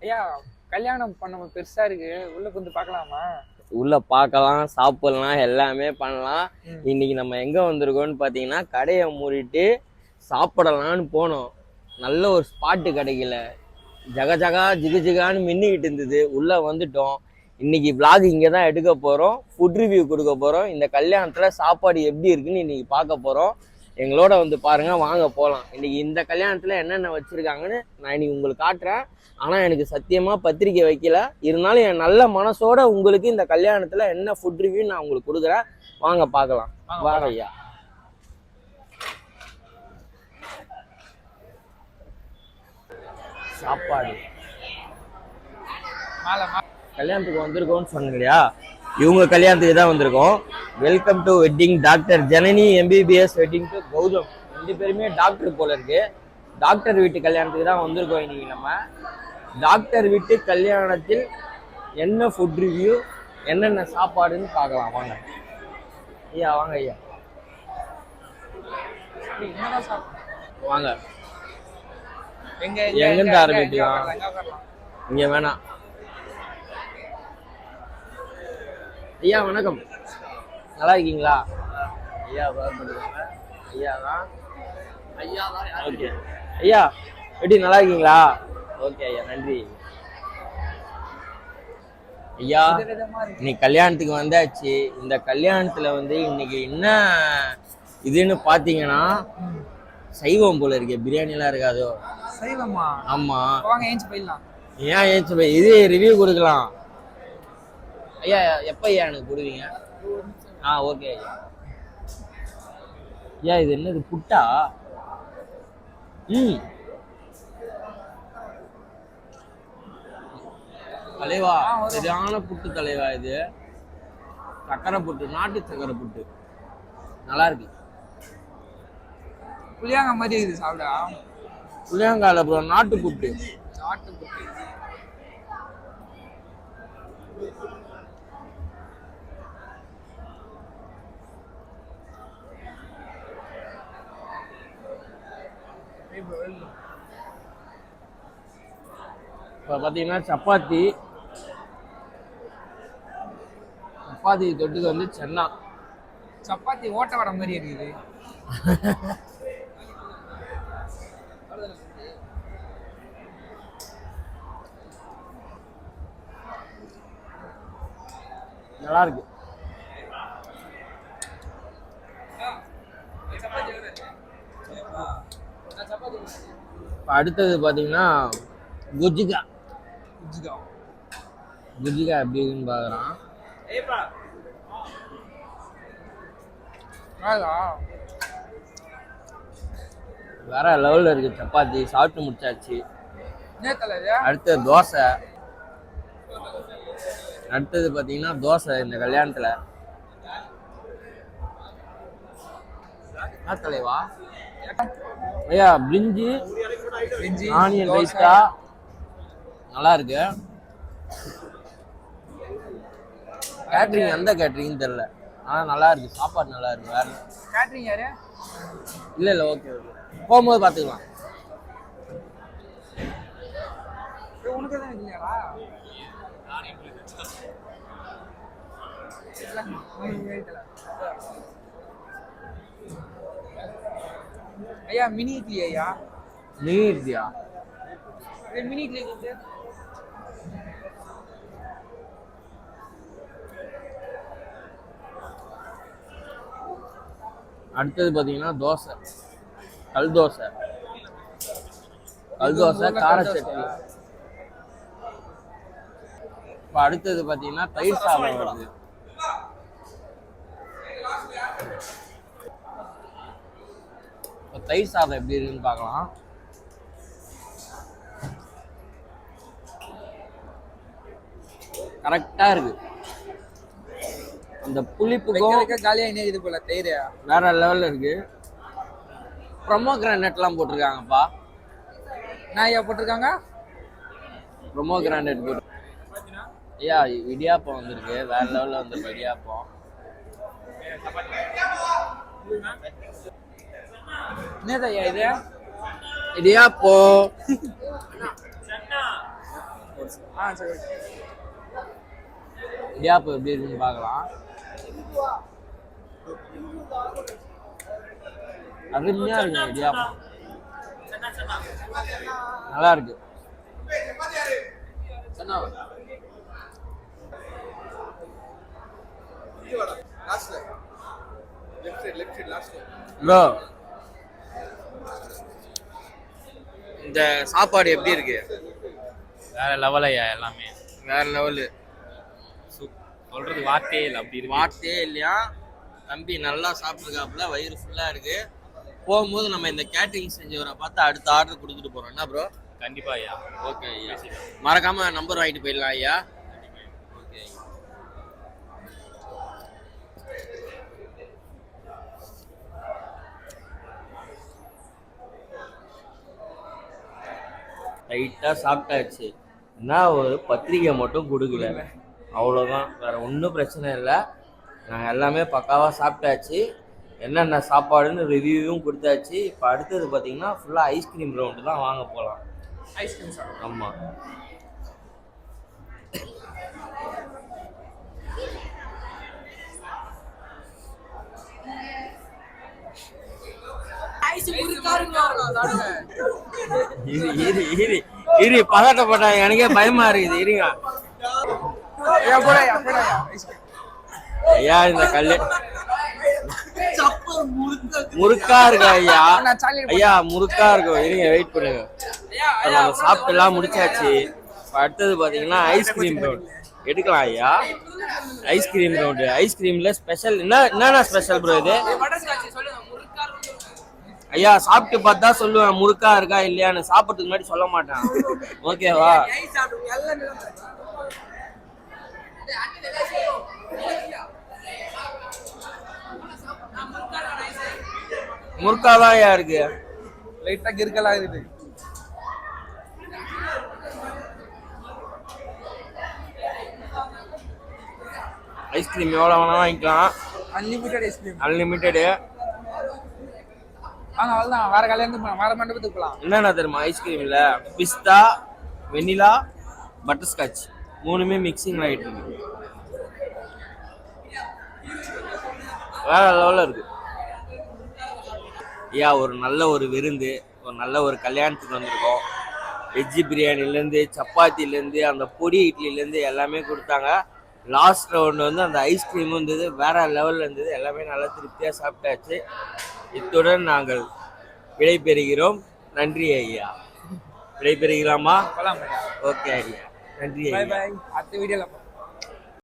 ஐயா கல்யாணம் பண்ண பெருசா இருக்கு, உள்ள கொஞ்சம் பார்க்கலாமா? உள்ள பார்க்கலாம், சாப்பிடலாம், எல்லாமே பண்ணலாம். இன்னைக்கு நம்ம எங்க வந்திருக்கோம்னு பாத்தீங்கன்னா கடையை மூடிட்டு சாப்பிடலாம்னு போனோம். நல்ல ஒரு ஸ்பாட்டு கிடைக்கல, ஜகஜகா ஜிகுஜிகான்னு மின்னிக்கிட்டு இருந்தது. உள்ள வந்துட்டோம். இன்னைக்கு விளாக் இங்கே தான் எடுக்க போறோம், ஃபுட் ரிவ்யூ கொடுக்க போறோம். இந்த கல்யாணத்துல சாப்பாடு எப்படி இருக்குன்னு இன்னைக்கு பார்க்க போறோம். எங்களோட வந்து பாருங்க, வாங்க போகலாம். இன்னைக்கு இந்த கல்யாணத்துல என்னென்ன வச்சிருக்காங்கன்னு நான் இன்னைக்கு உங்களுக்கு காட்டுறேன். ஆனா எனக்கு சத்தியமா பத்திரிக்கை வைக்கல, இருந்தாலும் என் நல்ல மனசோட உங்களுக்கு இந்த கல்யாணத்துல என்ன ஃபுட் ரிவ்யூ நான் உங்களுக்கு கொடுக்குறேன். வாங்க பார்க்கலாம். வாங்க ஐயா. சாப்பாடு கல்யாணத்துக்கு வந்திருக்கோம்னு சொன்னீங்க இல்லையா, இவங்க கல்யாணத்துக்கு தான் வந்திருக்கோம். Welcome to wedding doctor Janani MBBS wedding to Gautham. ரெண்டு பேருமே டாக்டர் போல இருக்கு. டாக்டர் வீட்டு கல்யாணத்துக்கு தான் வந்திருக்கோம். இன்னைக்கு நம்ம டாக்டர் வீட்டு கல்யாணத்தில் என்ன ஃபுட் ரிவ்யூ, என்னென்ன சாப்பாடுன்னு பார்க்கலாம். வாங்க ஐயா, வாங்க ஐயா, வாங்க. எங்கிருந்து ஆரம்பிக்கலாம்? இங்க வேணாம். ஐயா வணக்கம், நல்லா இருக்கீங்களா? ஐயா பார்த்துருக்காங்க. ஐயா தான் ஓகே. ஐயா எப்படி நல்லா இருக்கீங்களா? ஓகே ஐயா, நன்றி. ஐயா இன்னைக்கு கல்யாணத்துக்கு வந்தாச்சு. இந்த கல்யாணத்துல வந்து இன்னைக்கு என்ன இதுன்னு பாத்தீங்கன்னா சைவம் போல இருக்கு. பிரியாணி எல்லாம் இருக்காதோ? சைவமா? ஆமா. வாங்க ஏஞ்சி போயிடலாம். ஏன் ஏஞ்சி போய் இது ரிவ்யூ கொடுக்கலாம். ஐயா எப்ப ஐயா எனக்கு கொடுவீங்க? ஓகே ஐயா. ஐயா இது என்னது, புட்டா? தலைவா, சரியான புட்டு தலைவா. இது சக்கரை புட்டு, நாட்டு சக்கரை புட்டு, நல்லா இருக்கு. புளியாங்க மாதிரி இருக்குது சாப்பிட. புளியாங்கால ப்ரோ, நாட்டு புட்டு. நாட்டு புட்டு இப்போ பார்த்தீங்கன்னா சப்பாத்தி தொட்டுக்கு வந்து சென்னா. சப்பாத்தி ஓட்ட வர மாதிரி இருக்குது. நல்லா இருக்கு. அடுத்தது பார்த்தீங்கன்னா குஜிகா எப்படி இருக்குன்னு பார்க்குறான். வேற லெவலில் இருக்கு. சப்பாத்தி சாப்பிட்டு முடிச்சாச்சு. அடுத்தது தோசை. அடுத்தது பார்த்தீங்கன்னா தோசை இந்த கல்யாணத்தில். என்ன தலைவா? ஐயா பிரிஞ்சி ஆனியன் ரைத்தா நல்லா இருக்கு. கேட்ரிங் எந்த கேட்ரிங் தெரியல, ஆனால் நல்லா இருக்கு. சாப்பாடு நல்லா இருக்கு. வேற கேட்ரிங் யாரு? இல்லை ஓகே போகும்போது பார்த்துக்கலாம். உனக்கு தான் இல்லையாடா? ஐயா மினி இட்லி. ஐயா மினி இட்லியா? மினி இட்லி. அடுத்தது பார்த்தீங்கன்னா தோசை, கல் தோசை கார சட்னி. இப்போ அடுத்தது பார்த்தீங்கன்னா தயிர் சாதம் வருது. இப்போ தயிர் சாதம் எப்படி இருக்குன்னு பார்க்கலாம். கரெக்டா இருக்கு. அந்த புளிப்புக்கும் காலியா இது போல தயிர் வேற லெவல்ல இருக்கு. ப்ரோமோகிரானேட்லாம் போட்டிருக்காங்கப்பா. என்ன ஐயா போட்டிருக்காங்க? ப்ரோமோகிரானேட் போட்டு. ஐயா இடியாப்பம் வந்திருக்கு, வேற லெவல்ல வந்திருக்கு இடியாப்பம். என்னது ஐயா இது? இடியாப்பம் சரி ஓகே. இடியாப்பம் எப்படி இருக்குன்னு பார்க்கலாம். அருமையா இருக்கு இடியாப்பம், நல்லா இருக்கு. ப்ரோ இந்த சாப்பாடு எப்படி இருக்கு? வேற லெவலையா எல்லாமே, வேற லெவலு, சொல்றது வார்த்தையே இல்லை, அப்படி இருக்கு. வார்த்தையே இல்லையா? தம்பி நல்லா சாப்பிட்டுருக்காப்புல, வயிறு ஃபுல்லா இருக்கு. போகும்போது நம்ம இந்த கேட்டரிங் செஞ்சவரை பார்த்து அடுத்த ஆர்டர் கொடுத்துட்டு போறோம். என்ன ப்ரோ? கண்டிப்பா ஐயா. ஓகே ஐயா, மறக்காம நம்பர் வாங்கிட்டு போயிடலாம் ஐயா. ஓகே லைட்டாக சாப்பிட்டாச்சு. என்ன ஒரு பத்திரிக்கை மட்டும் கொடுக்கல, அவ்வளோதான். வேற ஒன்றும் பிரச்சனை இல்லை. நாங்கள் எல்லாமே பக்காவாக சாப்பிட்டாச்சு. என்னென்ன சாப்பாடுன்னு ரிவ்யூவும் கொடுத்தாச்சு. இப்போ அடுத்தது பார்த்தீங்கன்னா ஃபுல்லாக ஐஸ்கிரீம் ரவுண்டு தான் வாங்க போகலாம். ஐஸ்கிரீம் சாப்பிடுவோம். ஆமாம், இரு பதட்டப்பட்டாங்க, எனக்கே பயமா இருக்குது. இருங்க ஐயா, இந்த கல்லு முறுக்கா இருக்கா ஐயா? ஐயா முறுக்கா இருக்கும், இருங்க வெயிட் பண்ணுங்க. நம்ம சாப்பிட்டு எல்லாம் முடிச்சாச்சு. அடுத்தது பாத்தீங்கன்னா ஐஸ்கிரீம் ரவுண்ட் எடுக்கலாம் ஐயா. ஐஸ்கிரீம் ரவுண்டு, ஐஸ்கிரீம்ல ஸ்பெஷல் என்னென்ன ஸ்பெஷல் ப்ரோ இது? ஐயா சாப்பிட்டு பார்த்தா சொல்லுவேன் முறுக்கா இருக்கா இல்லையான்னு, சாப்பிட்றதுக்கு முன்னாடி சொல்ல மாட்டேன். ஓகேவா? முறுக்கா தான் ஐயா இருக்கு, லைட்டா கிறுக்கலா இருக்குது. ஐஸ்கிரீம் எவ்வளோ வேணா வாங்கிக்கலாம். Unlimited ice cream, unlimited. வாங்க அவ்வளோதான், வேற கல்யாணத்துக்கு போகலாம், வேற மண்டபத்துக்கு போகலாம். என்னென்ன தெரியுமா ஐஸ்கிரீம்ல? பிஸ்தா, வெனிலா, பட்டர்ஸ்காட்ச் மூணுமே மிக்சிங் ஆகிட்டு இருக்கு. வேற லெவலில் இருக்கு ஐயா. ஒரு நல்ல ஒரு விருந்து, ஒரு நல்ல ஒரு கல்யாணத்துக்கு வந்திருக்கோம். வெஜ்ஜு பிரியாணிலேருந்து சப்பாத்திலேருந்து அந்த பொடி இட்லிலேருந்து எல்லாமே கொடுத்தாங்க. லாஸ்ட் ரவுண்டு வந்து அந்த ஐஸ்கிரீமும் இருந்தது, வேற லெவலில் இருந்தது. எல்லாமே நல்லா திருப்தியாக சாப்பிட்டாச்சு. இத்துடன் நாங்கள் விடைபெறுகிறோம். நன்றி ஐயா. விடைபெறுகிறோமா? ஓகே ஐயா, நன்றி ஐயா. அடுத்த வீடியோல